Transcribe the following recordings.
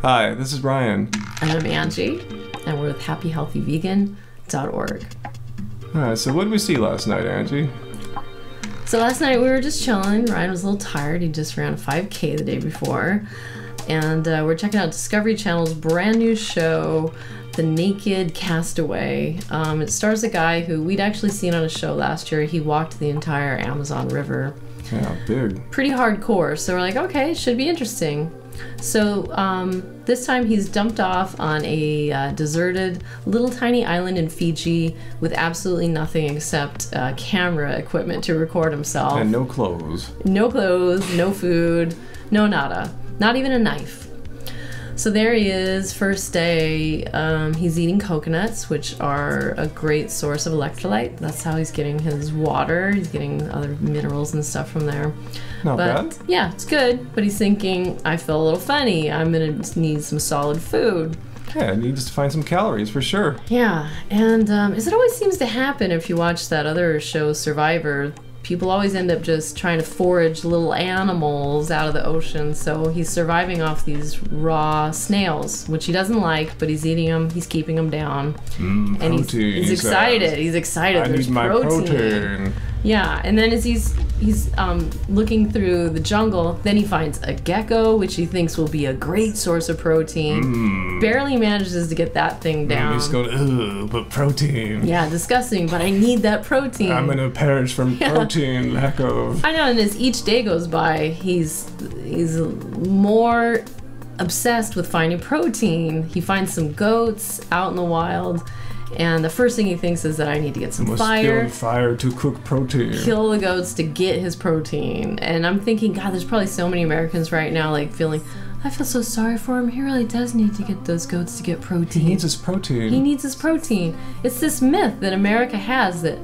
Hi, this is Ryan. And I'm Anji, and we're with happyhealthyvegan.org. Alright, so what did we see last night, Anji? So last night we were just chilling. Ryan was a little tired. He just ran a 5K the day before. And we're checking out Discovery Channel's brand new show, The Naked Castaway. It stars a guy who we'd actually seen on a show last year. He walked the entire Amazon River. Yeah, big. Pretty hardcore. So we're like, okay, should be interesting. So this time he's dumped off on a deserted little tiny island in Fiji with absolutely nothing except camera equipment to record himself. And no clothes. No clothes, no food, no nada. Not even a knife. So there he is, first day. He's eating coconuts, which are a great source of electrolyte. That's how he's getting his water. He's getting other minerals and stuff from there. Not bad. Yeah, it's good. But he's thinking, I feel a little funny. I'm going to need some solid food. Yeah, he needs to find some calories for sure. Yeah, and as it always seems to happen if you watch that other show, Survivor, people always end up just trying to forage little animals out of the ocean. So he's surviving off these raw snails, which he doesn't like, but he's eating them. He's keeping them down. And protein. He's excited. He's excited. I There's need my protein. Yeah, and then as he's looking through the jungle, then he finds a gecko, which he thinks will be a great source of protein. Barely manages to get that thing down. He's going, ugh, but protein. Yeah, disgusting, but I need that protein. I'm gonna perish from protein, lack of. I know, and as each day goes by, he's more obsessed with finding protein. He finds some goats out in the wild. And the first thing he thinks is that I need to get some fire. Must build fire to cook protein. Kill the goats to get his protein. And I'm thinking, God, there's probably so many Americans right now like feeling, I feel so sorry for him. He really does need to get those goats to get protein. He needs his protein. He needs his protein. It's this myth that America has that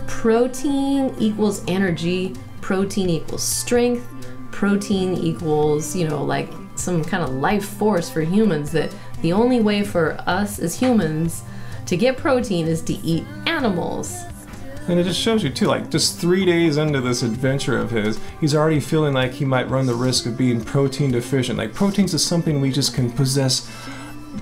protein equals energy, protein equals strength, protein equals, like some kind of life force for humans, that the only way for us as humans to get protein is to eat animals. And it just shows you too, like just 3 days into this adventure of his, he's already feeling like he might run the risk of being protein deficient. Like proteins is something we just can possess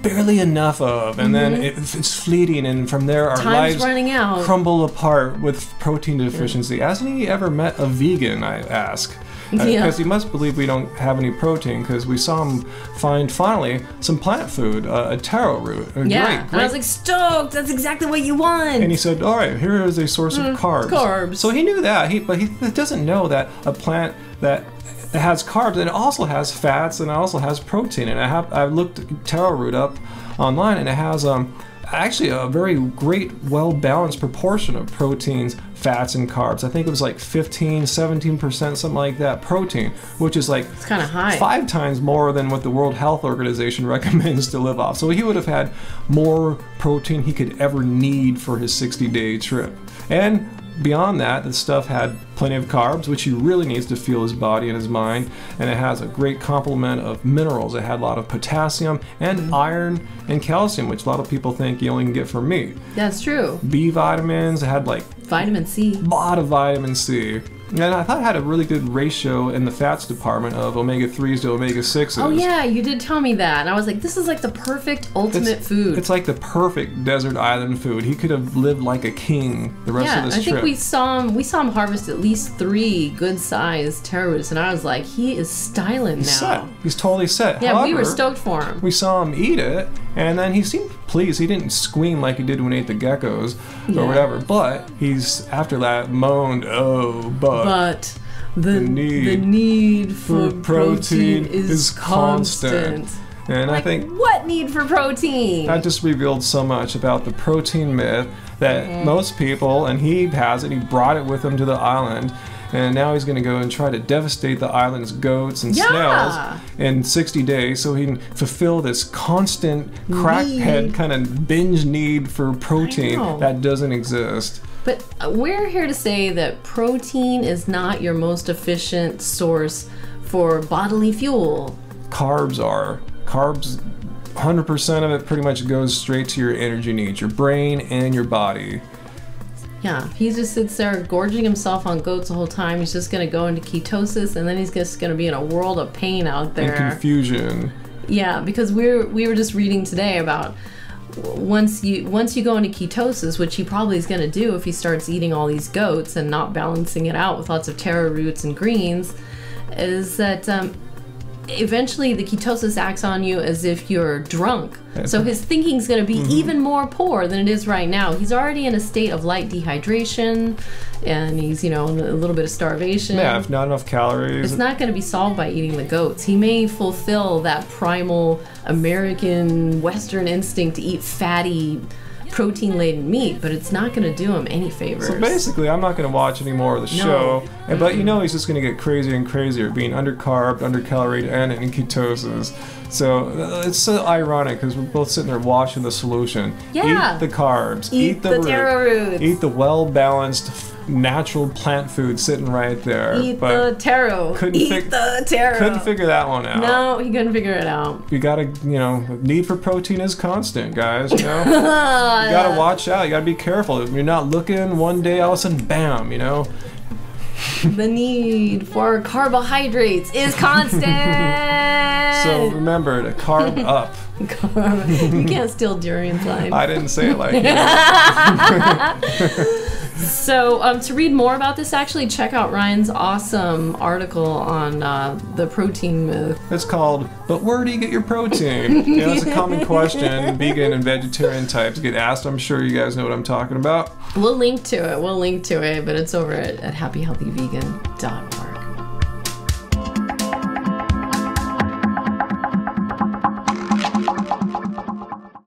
barely enough of, and then it's fleeting, and from there our lives running out. Crumble apart with protein deficiency. Hasn't he ever met a vegan, I ask? Because he must believe we don't have any protein, because we saw him find finally some plant food, a taro root. Yeah, and I was like, stoked, that's exactly what you want. And he said, all right, here is a source of carbs. Carbs. So he knew that, but he doesn't know that a plant that has carbs and it also has fats and it also has protein. And I looked taro root up online, and it has actually a very great, well-balanced proportion of proteins, fats, and carbs. I think it was like 15, 17%, something like that, protein, which is like it's kind of high. 5 times more than what the World Health Organization recommends to live off. So he would have had more protein he could ever need for his 60-day trip. And beyond that, the stuff had plenty of carbs, which he really needs to fuel his body and his mind, and it has a great complement of minerals. It had a lot of potassium and iron and calcium, which a lot of people think you only can get from meat. That's true. B vitamins, it had like vitamin C. A lot of vitamin C. And I thought it had a really good ratio in the fats department of omega-3s to omega-6s. Oh yeah, you did tell me that. And I was like, this is like the perfect ultimate food. It's like the perfect desert island food. He could have lived like a king the rest of this trip. Yeah, I think we saw him harvest at least 3 good-sized taro roots, and I was like, he is styling now. He's set. He's totally set. Yeah, However, we were stoked for him. We saw him eat it, and then he seemed pleased. He didn't squeam like he did when he ate the geckos or whatever, but he's, after that, moaned, oh, but the need for protein is constant. And I think, what need for protein? That just revealed so much about the protein myth that most people, and he has it, he brought it with him to the island, and now he's going to go and try to devastate the island's goats and snails in 60 days so he can fulfill this constant crackhead kind of binge need for protein that doesn't exist. But we're here to say that protein is not your most efficient source for bodily fuel. Carbs are. Carbs, 100% of it pretty much goes straight to your energy needs, your brain and your body. Yeah, he just sits there gorging himself on goats the whole time. He's just going to go into ketosis, and then he's just going to be in a world of pain out there. And confusion. Yeah, because we were just reading today about once you go into ketosis, which he probably is going to do if he starts eating all these goats and not balancing it out with lots of taro roots and greens, is that eventually the ketosis acts on you as if you're drunk. So his thinking's going to be even more poor than it is right now. He's already in a state of light dehydration, and he's, you know, in a little bit of starvation. Yeah, if not enough calories. It's not going to be solved by eating the goats. He may fulfill that primal American Western instinct to eat fatty, protein-laden meat, but it's not going to do him any favors. So basically, I'm not going to watch any more of the show. But you know, he's just going to get crazier and crazier, being under-carbed, under-caloried, and in ketosis. So it's so ironic because we're both sitting there watching the solution. Yeah. Eat the carbs. Eat the taro roots. Eat the well-balanced, natural plant food sitting right there. Eat the taro. Eat the taro. Couldn't figure that one out. No, he couldn't figure it out. You gotta, you know, need for protein is constant, guys. You know, you gotta watch out. You gotta be careful. If you're not looking, one day all of a sudden, bam, you know. The need for carbohydrates is constant. So remember to carb up. You can't steal Durian's line. I didn't say it like that. So to read more about this, actually check out Ryan's awesome article on the protein myth. It's called, "But where do you get your protein?" You know, it's a common question vegan and vegetarian types get asked. I'm sure you guys know what I'm talking about. We'll link to it, but it's over at happyhealthyvegan.org.